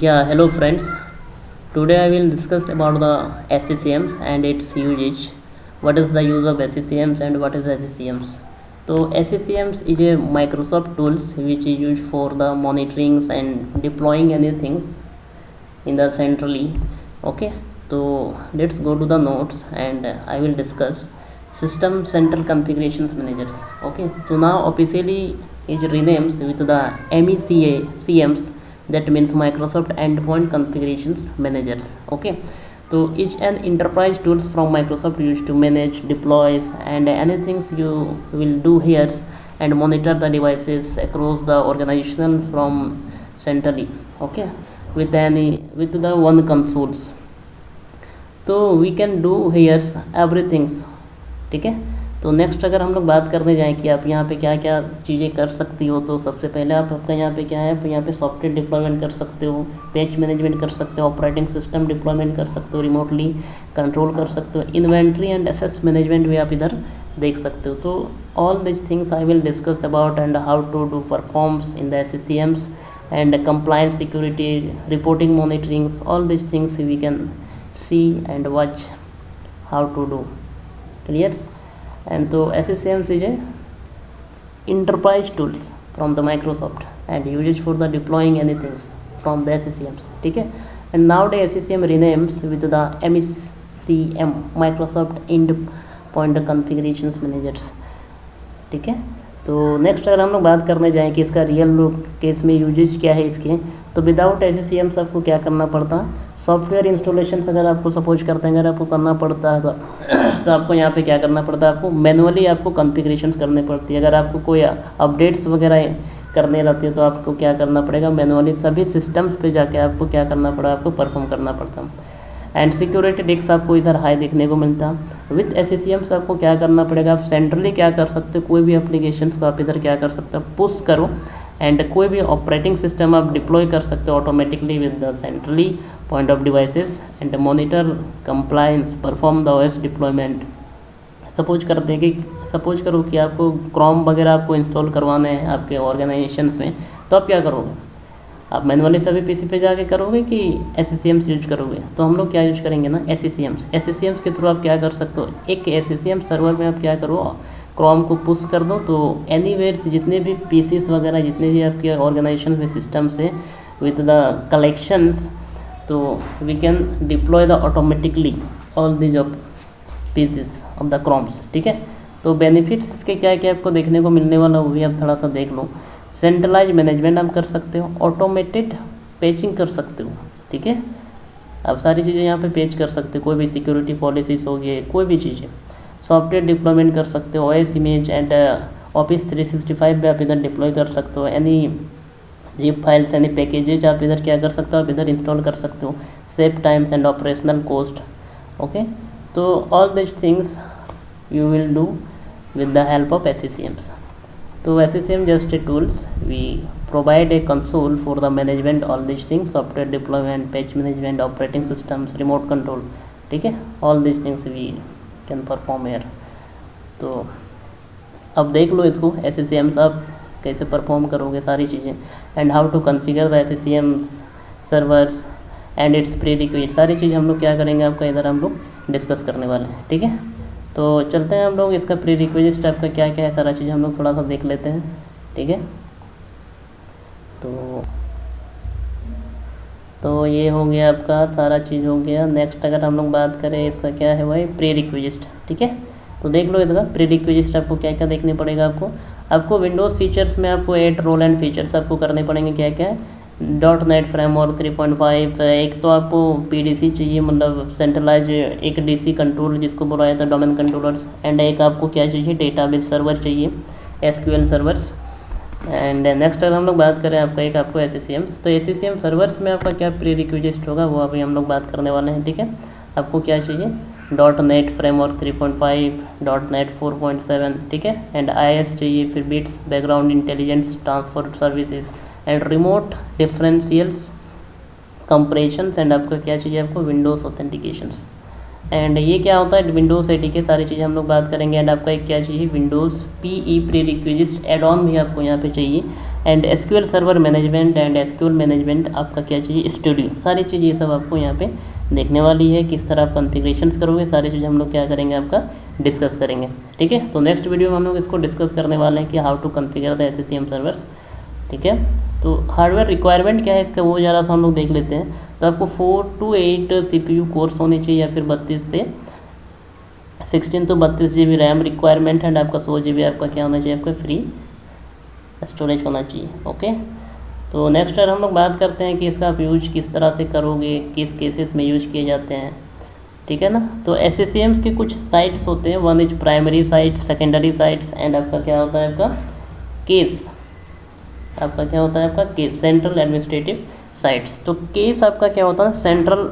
Yeah, hello friends. Today I will discuss about the SCCMs and its usage. What is the use of SCCMs and what is SCCMs? So SCCMs is a Microsoft tools which is used for the monitoring and deploying anything in the centrally. Okay, so let's go to the notes and I will discuss System Central Configurations Managers. Okay, so now officially it renames with the MECA CMs, that means Microsoft Endpoint Configurations Managers. Okay, so each an enterprise tools from Microsoft used to manage, deploys and anything you will do here and monitor the devices across the organizations from centrally. Okay, with the one consoles, तो we can do here's everythings. ठीक है, तो next अगर हम लोग बात करने जाएँ कि आप यहाँ पे क्या क्या चीज़ें कर सकती हो, तो सबसे पहले आप आपका यहाँ पे क्या है, यहाँ पे सॉफ्टवेयर डिप्लॉयमेंट कर सकते हो, पैच मैनेजमेंट कर सकते हो, ऑपरेटिंग सिस्टम डिप्लॉयमेंट कर सकते हो, रिमोटली कंट्रोल कर सकते हो, इन्वेंट्री एंड एसेस मैनेजमेंट भी आप इधर देख सकते हो. तो all this things I will discuss about and how to do performs in the SCCMs and compliance, security, reporting, monitoring, all these things we can see and watch how to do. Clear? And so SCCMs is a enterprise tools from the Microsoft and used for the deploying anything from the SCCMs. ठीक है, and nowadays SCCM renames with the MECM, Microsoft Endpoint Configurations Managers. ठीक है, तो next अगर हम लोग बात करने जाएँ कि इसका रियल केस में यूजेज क्या है इसके, तो विदाउट SCCMs आपको क्या करना पड़ता है, सॉफ्टवेयर इंस्टॉलेशन अगर आपको सपोज करते हैं, अगर आपको करना पड़ता है तो आपको यहाँ पे क्या करना पड़ता है, आपको मैनुअली आपको कॉन्फ़िगरेशंस करनी पड़ती है. अगर आपको कोई अपडेट्स वगैरह करने रहती है तो आपको क्या करना पड़ेगा, मैनुअली सभी सिस्टम्स पे जाके आपको क्या करना पड़ा, आपको परफॉर्म करना पड़ता. एंड सिक्योरिटी रिस्क आपको इधर हाई देखने को मिलता. विथ SCCMs आपको क्या करना पड़ेगा, आप सेंट्रली क्या कर सकते हो, कोई भी एप्लीकेशंस को आप इधर क्या कर सकते हो, पुश करो एंड कोई भी ऑपरेटिंग सिस्टम आप डिप्लॉय कर सकते हो automatically with the centrally point of devices and monitor compliance, perform the OS deployment. Suppose करो कि आपको क्रोम वगैरह आपको इंस्टॉल करवाने हैं आपके ऑर्गेनाइजेशंस में, तो आप क्या करोगे, आप मैनुअली सभी पीसी पे जाके करोगे कि SCCMs यूज करोगे. तो हम लोग क्या यूज करेंगे ना, SCCMs के थ्रू आप क्या कर सकते हो, एक SCCM सर्वर में आप क्या करो, क्रोम को पुश कर दो, तो एनीवेयर जितने भी पीसीस वगैरह जितने भी आपके ऑर्गेनाइजेशन में सिस्टम्स है विद द कलेक्शंस, तो we can deploy the automatically all the of PCs of the chromes. ठीक है, तो बेनिफिट्स इसके क्या क्या आपको देखने को मिलने वाला वो भी आप थोड़ा सा देख लो. सेंट्रलाइज मैनेजमेंट आप कर सकते हो, ऑटोमेटेड पैचिंग कर सकते हो. ठीक है, आप सारी चीज़ें यहाँ पे पेच कर सकते हो, कोई भी सिक्योरिटी पॉलिसीज हो गई, कोई भी चीज़ें. सॉफ्टवेयर डिप्लॉयमेंट कर सकते हो, OS इमेज एंड Office 365 पे आप इधर डिप्लॉय कर सकते हो. Any zip files, any packages आप इधर क्या कर सकते हो, आप इधर इंस्टॉल कर सकते हो. Save times and operational cost. Okay, तो all this things you will do with the help of SCCMs. तो SCCM just a tools, we provide a console for the management all these things, software deployment, patch management, operating systems, remote control. ठीक है, all these things we can perform here. तो अब देख लो इसको SCCMs आप कैसे perform करोगे सारी चीज़ें, and how to configure the SCCMs servers and its prerequisite, सारी चीज़ें हम लोग क्या करेंगे आपका इधर हम लोग डिस्कस करने वाले हैं. ठीक है, तो चलते हैं हम लोग इसका प्री रिक्विजिट स्टेप का क्या क्या है, सारा चीज़ हम लोग थोड़ा सा देख लेते हैं. ठीक है, तो ये हो गया आपका सारा चीज़ हो गया. नेक्स्ट अगर हम लोग बात करें इसका क्या है भाई, प्री रिक्विजिट. ठीक है, तो देख लो इसका प्री रिक्विजिट आपको क्या क्या देखने पड़ेगा. आपको विंडोज़ फीचर्स में आपको 8 रोल एंड फीचर्स आपको करने पड़ेंगे. क्या क्या है, .NET फ्रेमवर्क 3.5, एक तो आपको PDC चाहिए, मतलब सेंट्रलाइज एक DC कंट्रोल जिसको बोला जाता है डोमेन कंट्रोलर्स, एंड एक आपको क्या चाहिए, डेटाबेस सर्वर चाहिए, SQL सर्वर्स. एंड नेक्स्ट अगर हम लोग बात करें आपको SCCMs, तो SCCM सर्वर्स में आपका क्या प्री रिक्विजिट होगा वो अभी हम लोग बात करने वाले हैं. ठीक है, आपको क्या चाहिए, .NET फ्रेमवर्क 3.5, .NET 4.7. ठीक है, एंड IIS चाहिए, फिर bits background intelligence transfer services and remote differentials compressions, and आपका क्या चाहिए, आपको विंडोज़ ऑथेंटिकेशंस. एंड ये क्या होता है, विंडोज़ ADK सारी चीज़ें हम लोग बात करेंगे. एंड आपका एक क्या चाहिए, windows PE prerequisite add on भी आपको यहाँ पे चाहिए, and SQL server management and SQL management आपका क्या चाहिए, स्टूडियो, सारी चीज़ ये सब आपको यहाँ पे देखने वाली है। किस तरह आप कॉन्फ़िगरेशंस करोगे, सारी चीज़ हम लोग क्या करेंगे, आपका डिस्कस करेंगे। ठीक है, तो नेक्स्ट वीडियो में हम लोग इसको डिस्कस करने वाले हैं कि how to configure the SCCM servers. ठीक है, तो हार्डवेयर रिक्वायरमेंट क्या है इसका, वो ज़रा सा हम लोग देख लेते हैं। तो आपको 4 to 8 CPU कोर्स होने चाहिए, या फिर 32 से 16 to 32 GB रैम रिक्वायरमेंट है, आपका 100 GB आपका क्या होना चाहिए, आपका फ्री स्टोरेज होना चाहिए। ओके, तो नेक्स्ट हम लोग बात करते हैं कि इसका आप यूज किस तरह से करोगे, किस केसेस में यूज किए जाते हैं। ठीक है ना, तो SCCMs के कुछ साइट्स होते हैं, one is primary sites, secondary sites, and आपका क्या होता है, आपका केस, आपका क्या होता है, आपका केस, सेंट्रल एडमिनिस्ट्रेटिव साइट्स। तो केस आपका क्या होता है, सेंट्रल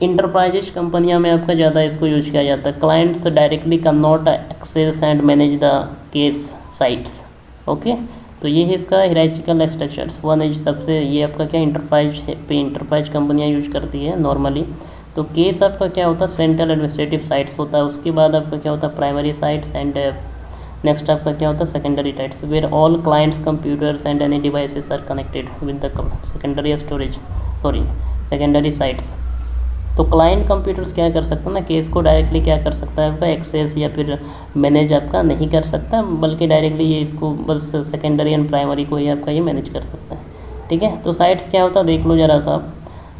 इंटरप्राइजेज कंपनियां में आपका ज़्यादा इसको यूज किया जाता है। Clients directly can not access and manage the CAS sites. Okay, तो ये है इसका हिरार्चिकल स्ट्रक्चर्स। वन इज सबसे, ये आपका क्या इंटरप्राइज पे इंटरप्राइज कंपनियां यूज करती है नॉर्मली। तो केस आपका क्या होता है, सेंट्रल एडमिनिस्ट्रेटिव साइट्स होता है। उसके बाद आपका क्या होता है, प्राइमरी साइट्स, एंड नेक्स्ट आपका क्या होता है, secondary sites, where all clients computers and any devices are connected with the secondary storage, sorry secondary sites. तो क्लाइंट कंप्यूटर्स क्या कर सकता है ना, केस को डायरेक्टली क्या कर सकता है, आपका एक्सेस या फिर मैनेज आपका नहीं कर सकता, बल्कि डायरेक्टली ये इसको बस सेकेंडरी एंड प्राइमरी को ही आपका ये मैनेज कर सकता है। ठीक है, तो साइट्स क्या होता है देख लो जरा सा।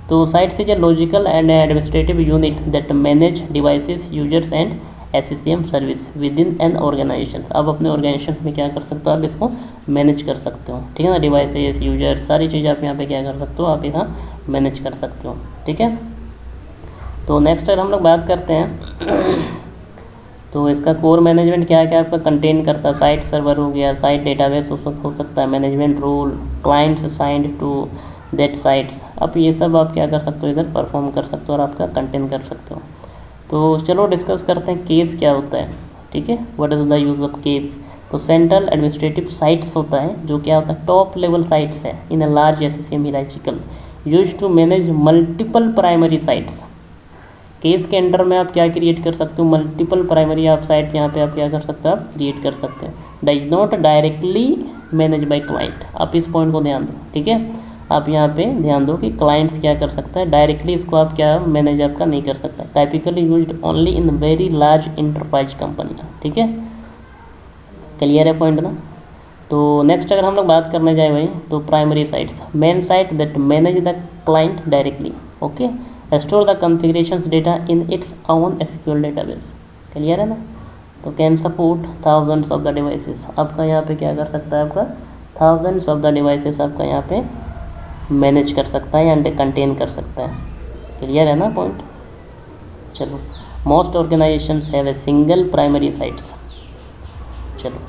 तो sites is a logical and administrative unit that manage devices, users and SCCM service within an organisation. आप अपने ऑर्गेनाइजेशन में क्या कर सकते हो, आप इसको मैनेज कर सकते हो। ठीक है ना, डिवाइसेस, यूजर्स, सारी चीज़ आप यहाँ पे क्या कर सकते हो, आप यहाँ मैनेज कर सकते हो। ठीक है, तो नेक्स्ट अगर हम लोग बात करते हैं तो इसका कोर मैनेजमेंट क्या क्या आपका कंटेन करता है, साइट सर्वर हो गया, साइट डेटाबेस हो सकता है, management role, clients assigned to that sites. अब ये सब आप क्या कर सकते हो, इधर परफॉर्म कर सकते हो और आपका कंटेन कर सकते हो। तो चलो डिस्कस करते हैं केस क्या होता है। ठीक है, what is the use of case. तो सेंट्रल एडमिनिस्ट्रेटिव साइट्स होता है, जो क्या होता है, टॉप लेवल साइट्स है in a large SCCM hierarchical, use to manage multiple primary sites. Case के अंडर में आप क्या क्रिएट कर सकते हो, मल्टीपल प्राइमरी आप साइट यहाँ पे आप क्या कर सकते हो, आप क्रिएट कर सकते हो। Does not directly manage by client, आप इस पॉइंट को ध्यान दो। ठीक है, आप यहाँ पे ध्यान दो कि क्लाइंट्स क्या कर सकता है, डायरेक्टली इसको आप क्या मैनेज आपका नहीं कर सकता। Typically used only in very large enterprise कंपनियाँ। ठीक है, क्लियर है पॉइंट ना। तो नेक्स्ट अगर हम लोग बात करने जाए भाई, तो primary sites, main site that manage the client directly. Okay, store the configurations data in its own SQL database. Clear है ना, तो can support thousands of the devices. आपका यहाँ पे क्या कर सकता है, आपका थाउजेंड्स ऑफ द डिवाइसेस आपका यहाँ पे मैनेज कर सकता है एंड कंटेन कर सकता है। क्लियर है ना पॉइंट। चलो, most organizations have a single primary sites. चलो,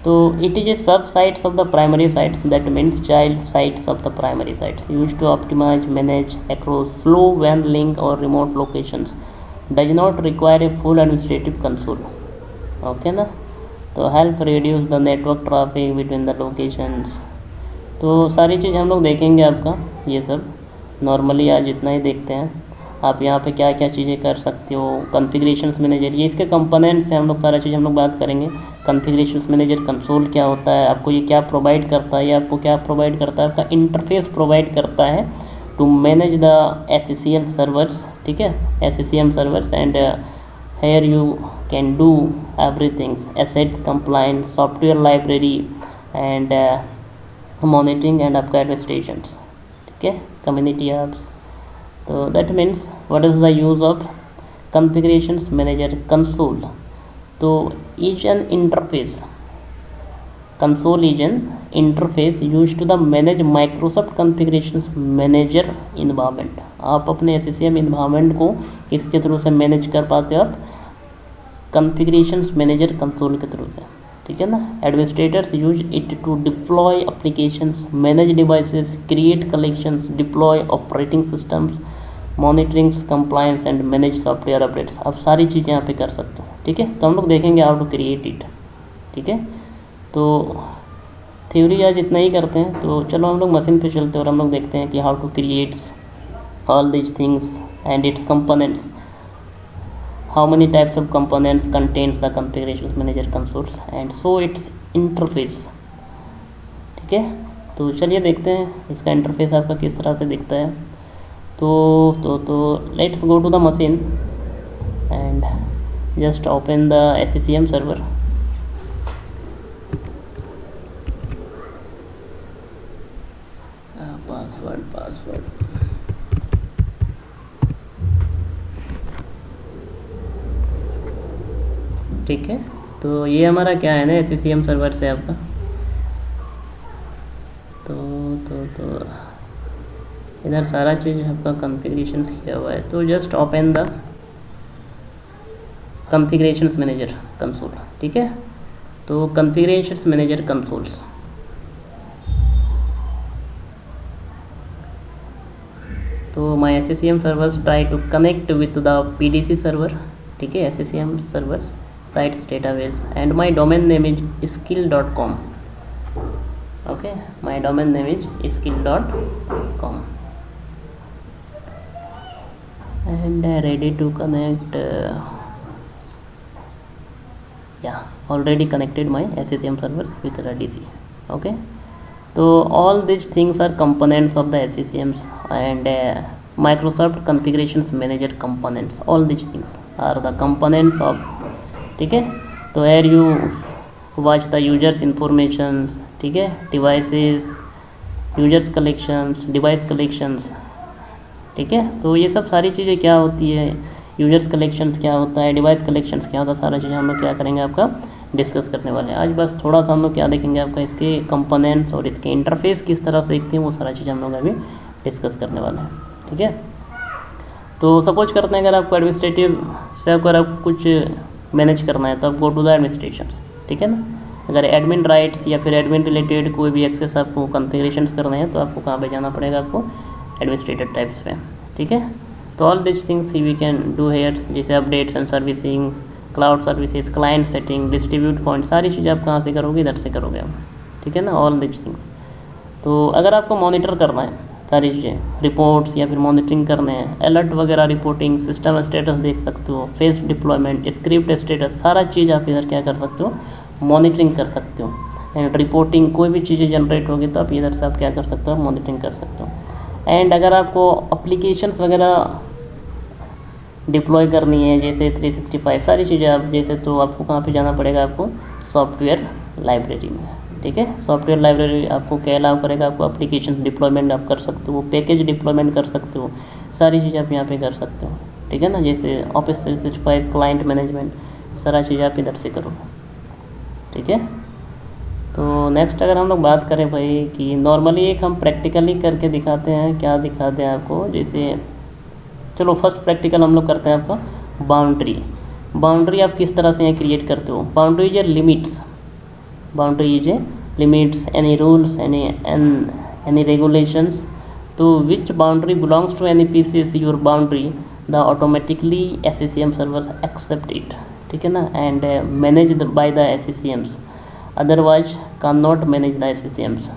तो it is a sub sites of the primary sites, that means child sites of the primary sites, use to optimize manage across slow वैन link और remote locations, does not require a full administrative console. Okay ना, तो help reduce the network traffic between the locations. तो सारी चीज़ हम लोग देखेंगे आपका, ये सब नॉर्मली आज इतना ही देखते हैं। आप यहाँ पे क्या क्या चीज़ें कर सकते हो, कॉन्फ़िगरेशंस मैनेजर, ये इसके कंपोनेंट्स हैं, हम लोग सारा चीज़ हम लोग बात करेंगे। कॉन्फ़िगरेशंस मैनेजर कंसोल क्या होता है, आपको ये क्या प्रोवाइड करता है, ये आपको क्या प्रोवाइड करता है, आपका इंटरफेस प्रोवाइड करता है to manage the SCCM servers. ठीक है, SCCM servers, and here you can do everythings, assets compliance, software library, and monitoring and आपका एडमिनिस्ट्रेशंस। ठीक है, कम्युनिटी ऐप्स। तो that means what is the use of configurations manager console. तो is an interface, console is an interface use to the manage Microsoft configurations manager environment. आप अपने SCCM environment को किसके through से manage कर पाते हो, आप कॉन्फ़िगरेशंस मैनेजर कंसोल के थ्रू से। ठीक है ना, administrators use it to deploy applications, manage devices, create collections, deploy operating systems, monitorings, compliance and manage software updates. आप सारी चीज़ें यहाँ पे कर सकते हो। ठीक है, तो हम लोग देखेंगे हाउ टू क्रिएट इट। ठीक है, तो थ्योरी आज इतना ही करते हैं। तो चलो हम लोग मशीन पे चलते हैं और हम लोग देखते हैं कि how to creates all these things and its components, how many types of components contains the configurations manager consoles, and so its interface। ठीक ठीक है। तो चलिए देखते हैं इसका इंटरफेस आपका किस तरह से दिखता है। तो let's go to the machine and just open the SCCM server. Password ठीक है। तो ये हमारा क्या है ना SCCM सर्वर से आपका तो इधर सारा चीज़ आपका कॉन्फ़िगरेशन किया हुआ है। तो just open the configurations manager console, ठीक है। तो कॉन्फ़िगरेशंस मैनेजर कंसोल्स, तो my SCCM servers try to connect with the PDC server, ठीक है, SCCM servers sites database and my domain name is skill.com. okay, my domain name is skill.com and ready to connect. Yeah, already connected my SCCM servers with RDC. okay, so all these things are components of the SCCMs and Microsoft Configurations Manager components. All these things are the components of, ठीक है। तो air you watch the users informations, ठीक है, devices, users collections, device collections, ठीक है। तो ये सब सारी चीज़ें क्या होती है, यूजर्स कलेक्शंस क्या होता है, डिवाइस कलेक्शंस क्या होता है, सारा चीज़ें हम लोग क्या करेंगे आपका डिस्कस करने वाले हैं आज। बस थोड़ा सा हम लोग क्या देखेंगे आपका इसके कंपोनेंट्स और इसके इंटरफेस किस तरह से दिखते हैं, वो सारा चीज़ हम लोग अभी डिस्कस करने वाले हैं, ठीक है। तो सपोज करते हैं अगर आपको एडमिनिस्ट्रेटिव से अगर आप कुछ मैनेज करना है तो आप गो टू द एडमिनिस्ट्रेशंस, ठीक है ना। अगर एडमिन राइट्स या फिर एडमिन रिलेटेड कोई भी एक्सेस आपको कॉन्फ़िगरेशंस करने हैं तो आपको कहाँ पे जाना पड़ेगा, आपको एडमिनिस्ट्रेटर टाइप्स पे, ठीक है। तो all this things we can do here, जैसे updates and servicing, cloud services, client setting, distribute point, सारी चीज़ें आप कहाँ से करोगे, इधर से करोगे आप, ठीक है ना, ऑल दिस थिंग्स। तो अगर आपको मॉनिटर करना है सारी चीज़ें, रिपोर्ट्स या फिर मॉनिटरिंग करने हैं, अलर्ट वगैरह, रिपोर्टिंग, सिस्टम स्टेटस देख सकते हो, फेस डिप्लॉयमेंट, स्क्रिप्ट स्टेटस, सारा चीज़ आप इधर क्या कर सकते हो, मॉनिटरिंग कर सकते हो। एंड रिपोर्टिंग, कोई भी चीज़ें जनरेट होगी तो आप इधर से आप क्या कर सकते हो, मॉनिटरिंग कर सकते हो। एंड अगर आपको अप्लीकेशंस वगैरह डिप्लॉय करनी है जैसे 365 सारी चीज़ें आप जैसे, तो आपको कहाँ पे जाना पड़ेगा, आपको सॉफ्टवेयर लाइब्रेरी में, ठीक है। सॉफ्टवेयर लाइब्रेरी आपको क्या अलाउ करेगा, आपको एप्लीकेशन डिप्लॉयमेंट आप कर सकते हो, पैकेज डिप्लॉयमेंट कर सकते हो, सारी चीज़ें आप यहाँ पे कर सकते हो, ठीक है ना। जैसे ऑफिस 365, क्लाइंट मैनेजमेंट, सारा चीज़ आप इधर से करो, ठीक है। तो नेक्स्ट अगर हम लोग बात करें भाई कि नॉर्मली एक हम प्रैक्टिकली करके दिखाते हैं, क्या दिखाते हैं आपको, जैसे चलो फर्स्ट प्रैक्टिकल हम लोग करते हैं आपका बाउंड्री आप किस तरह से यहाँ क्रिएट करते हो। Boundary is limits, boundary is limits, any rules, any regulations, तो which boundary belongs to any PCs your boundary the automatically SCCM servers accept it, ठीक है ना, and managed by the SCCMs, otherwise cannot manage the SCCMs.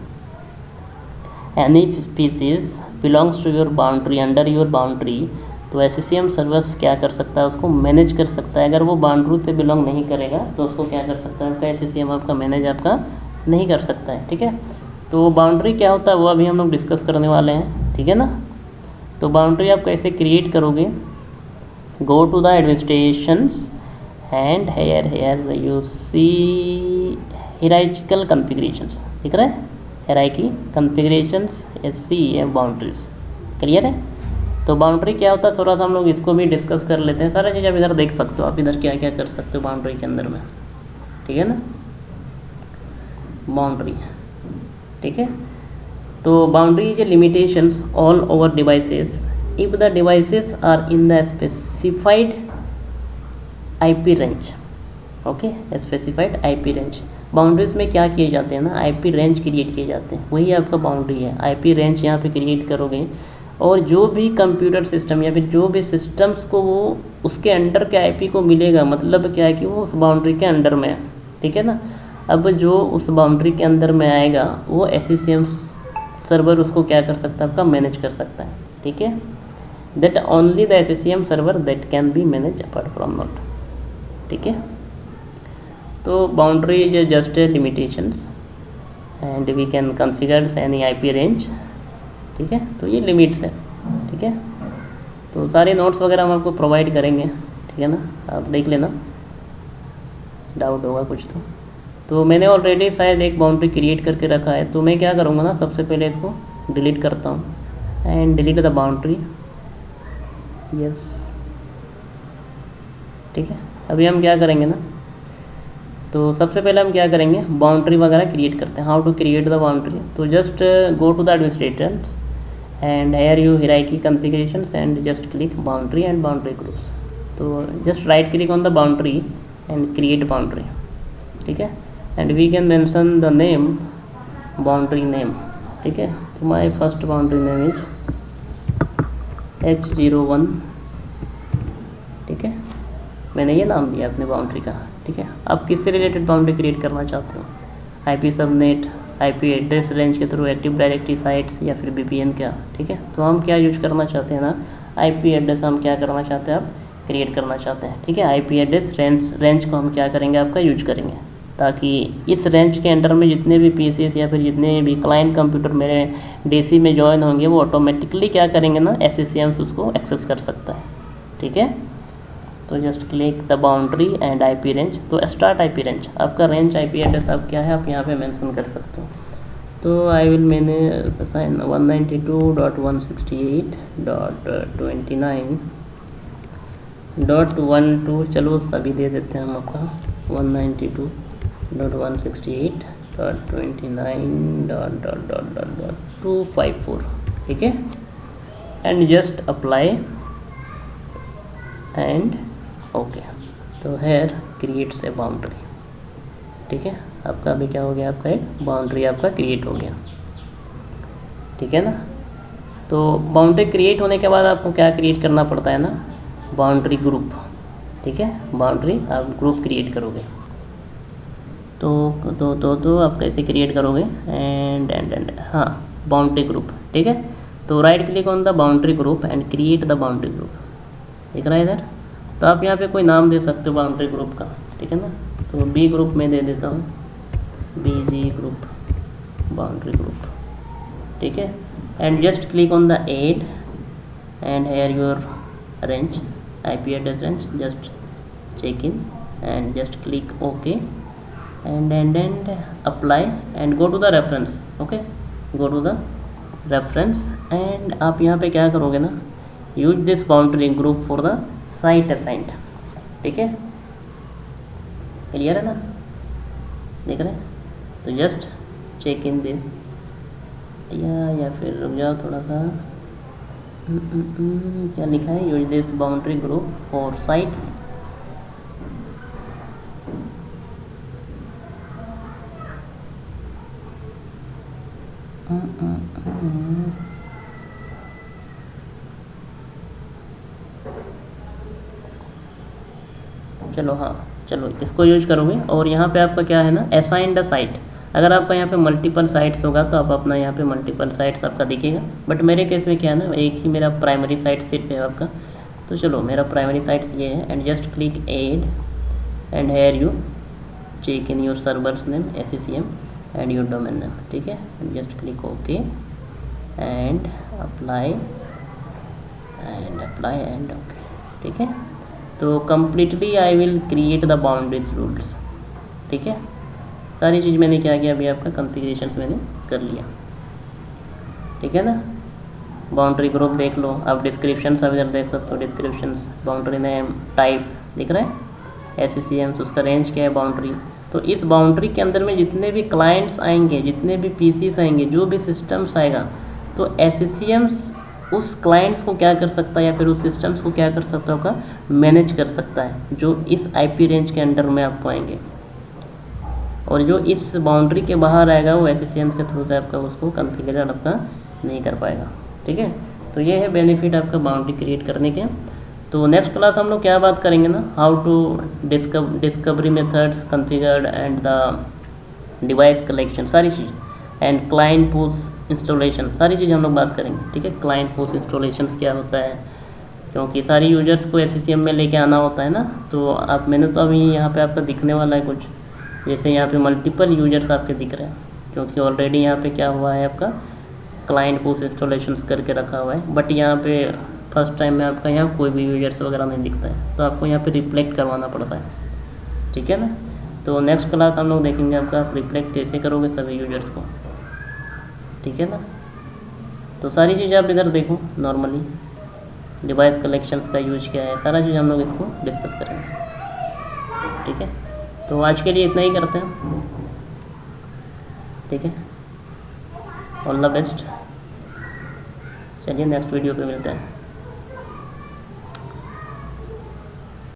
Any species belongs to your boundary, under your boundary, तो SCCM servers क्या कर सकता है, उसको manage कर सकता है। अगर वो बाउंड्री से बिलोंग नहीं करेगा तो उसको क्या कर सकता है, आपका SCCM आपका मैनेज आपका नहीं कर सकता है, ठीक है। तो बाउंड्री क्या होता है वो अभी हम लोग डिस्कस करने वाले हैं, ठीक है ना। तो बाउंड्री आप कैसे क्रिएट करोगे, go to the administrations and here you see hierarchical configurations, दिख रहा है, hierarchy configurations, SCCM boundaries, clear है। तो बाउंड्री क्या होता है थोड़ा सा हम लोग इसको भी डिस्कस कर लेते हैं। सारा चीज़ आप इधर देख सकते हो, आप इधर क्या क्या कर सकते हो बाउंड्री के अंदर में, ठीक है ना, बाउंड्री, ठीक है। तो boundary is limitations all over devices if the devices are in the specified IP range, okay, specified IP range. Boundaries में क्या किए जाते हैं ना, IP रेंज क्रिएट किए जाते हैं, वही आपका बाउंड्री है। IP रेंज यहाँ पे क्रिएट करोगे और जो भी कंप्यूटर सिस्टम या फिर जो भी सिस्टम्स को वो उसके अंडर के IP को मिलेगा, मतलब क्या है कि वो उस बाउंड्री के अंडर में है, ठीक है ना। अब जो उस बाउंड्री के अंदर में आएगा वो SCCM सर्वर उसको क्या कर सकता है, आपका मैनेज कर सकता है, ठीक है। That only the SCCM server that can be manage apart from not, ठीक है। तो boundary is just limitations and we can configure any IP range, ठीक है। तो ये लिमिट्स है, ठीक है। तो सारे नोट्स वगैरह हम आपको प्रोवाइड करेंगे, ठीक है ना, आप देख लेना, डाउट होगा कुछ तो मैंने ऑलरेडी शायद एक बाउंड्री क्रिएट करके रखा है। तो मैं क्या करूँगा ना, सबसे पहले इसको डिलीट करता हूँ and delete the boundary, yes, ठीक है। अभी हम क्या करेंगे ना, तो सबसे पहले हम क्या करेंगे, बाउंड्री वगैरह क्रिएट करते हैं। How to create the boundary, तो just go to the administrators and here you hierarchy configurations and just click boundary and boundary groups. तो just right click on the boundary and create boundary, ठीक है। And we can mention the name, boundary name, ठीक है। तो my first boundary name is H01, ठीक है। मैंने ये नाम दिया अपने बाउंड्री का, ठीक है। आप किससे रिलेटेड बाउंड्री क्रिएट करना चाहते हो, IP subnet, IP address range के थ्रू, एक्टिव डायरेक्टरी साइट्स या फिर वीपीएन क्या, ठीक है। तो हम क्या यूज करना चाहते हैं ना, आईपी एड्रेस हम क्या करना चाहते हैं, आप क्रिएट करना चाहते हैं, ठीक है। आईपी एड्रेस रेंज को हम क्या करेंगे, आपका यूज करेंगे, ताकि इस रेंज के अंडर में जितने भी पीसीएस या फिर जितने भी क्लाइंट कंप्यूटर मेरे डीसी में ज्वाइन होंगे वो ऑटोमेटिकली क्या करेंगे ना, SCCMs उसको एक्सेस कर सकता है, ठीक है। तो just click the boundary and IP range. तो स्टार्ट आईपी रेंज, आपका रेंज आईपी एड्रेस आप क्या है, आप यहाँ पे मेंशन कर सकते हो। तो आई विल मैंने असाइन 192.168.29.12, चलो सभी दे देते हैं हम आपका 192.168.29.254, ठीक है। And just apply and okay. तो हेयर क्रिएट्स ए बाउंड्री, ठीक है। आपका अभी क्या हो गया, आपका एक बाउंड्री आपका क्रिएट हो गया, ठीक है ना। तो बाउंड्री क्रिएट होने के बाद आपको क्या क्रिएट करना पड़ता है ना, बाउंड्री ग्रुप, ठीक है। बाउंड्री आप ग्रुप क्रिएट करोगे तो आप कैसे क्रिएट करोगे, एंड हाँ, बाउंड्री ग्रुप, ठीक है। तो right click on the boundary group and create the boundary group, दिख रहा है इधर। तो आप यहाँ पे कोई नाम दे सकते हो बाउंड्री ग्रुप का, ठीक है ना। तो बी ग्रुप में दे देता हूँ, BG ग्रुप, बाउंड्री ग्रुप, ठीक है। And just click on the add and here your range, IP address range, just check in and just click okay and apply and go to the reference, okay, go to the reference. And आप यहाँ पे क्या करोगे ना, use this boundary group for the site assigned, ठीक है। Clear है ना, देख रहे हैं। तो जस्ट चेक इन दिस, या फिर रुक जाओ थोड़ा सा, क्या लिखा है, use this boundary group for sites, चलो हाँ, चलो इसको यूज करोगे। और यहाँ पे आपका क्या है ना, असाइन द साइट। अगर आपका यहाँ पे मल्टीपल साइट्स होगा तो आप अपना यहाँ पे मल्टीपल साइट्स आपका दिखेगा, बट मेरे केस में क्या है ना, एक ही मेरा प्राइमरी साइट सिर्फ है आपका। तो चलो मेरा प्राइमरी साइट्स ये है and just click add and here you check in your servers name SCCM and your domain name, ठीक है। And just click okay and apply and okay, ठीक है। तो completely I will create the boundaries rules, ठीक है। सारी चीज़ मैंने क्या किया, अभी आपका कॉन्फ़िगरेशंस मैंने कर लिया, ठीक है ना। बाउंड्री ग्रुप देख लो आप, डिस्क्रिप्शंस आप इधर देख सकते हो, डिस्क्रिप्शंस, बाउंड्री नेम, टाइप दिख रहा है, SCCM, उसका रेंज क्या है, बाउंड्री। तो इस बाउंड्री के अंदर में जितने भी क्लाइंट्स आएंगे, जितने भी PCs आएंगे, जो भी सिस्टम्स आएगा, तो SCCMs उस क्लाइंट्स को क्या कर सकता है या फिर उस सिस्टम्स को क्या कर सकता है, आपका मैनेज कर सकता है, जो इस IP रेंज के अंडर में आपको आएंगे। और जो इस बाउंड्री के बाहर आएगा वो SCCM के थ्रू से आपका उसको कॉन्फ़िगर आपका नहीं कर पाएगा, ठीक है। तो ये है बेनिफिट आपका बाउंड्री क्रिएट करने के। तो नेक्स्ट क्लास हम लोग क्या बात करेंगे ना, how to discovery methods, configure and the device collection, सारी चीज़, एंड क्लाइंट पुश इंस्टॉलेशन, सारी चीज़ हम लोग बात करेंगे, ठीक है। क्लाइंट पुश इंस्टॉलेशन क्या होता है, क्योंकि सारी यूजर्स को SCCM में लेके आना होता है ना। तो मैंने तो अभी यहाँ पे आपका दिखने वाला है कुछ, जैसे यहाँ पे मल्टीपल यूजर्स आपके दिख रहे हैं, क्योंकि ऑलरेडी यहाँ पे क्या हुआ है, आपका क्लाइंट पुश इंस्टॉलेशंस करके रखा हुआ है, बट यहाँ पे फर्स्ट टाइम में आपका यहाँ कोई भी यूजर्स वगैरह नहीं दिखता है, तो आपको यहाँ पे रिफ्लेक्ट करवाना पड़ता है, ठीक है ना। तो नेक्स्ट क्लास हम लोग देखेंगे आपका आप रिफ्लेक्ट कैसे करोगे सभी यूजर्स को, ठीक है ना। तो सारी चीज़ें आप इधर देखो, नॉर्मली डिवाइस कलेक्शंस का यूज क्या है, सारा चीज़ हम लोग इसको डिस्कस करेंगे, ठीक है। तो आज के लिए इतना ही करते हैं, ठीक है। ऑल द बेस्ट, चलिए नेक्स्ट वीडियो पे मिलते हैं।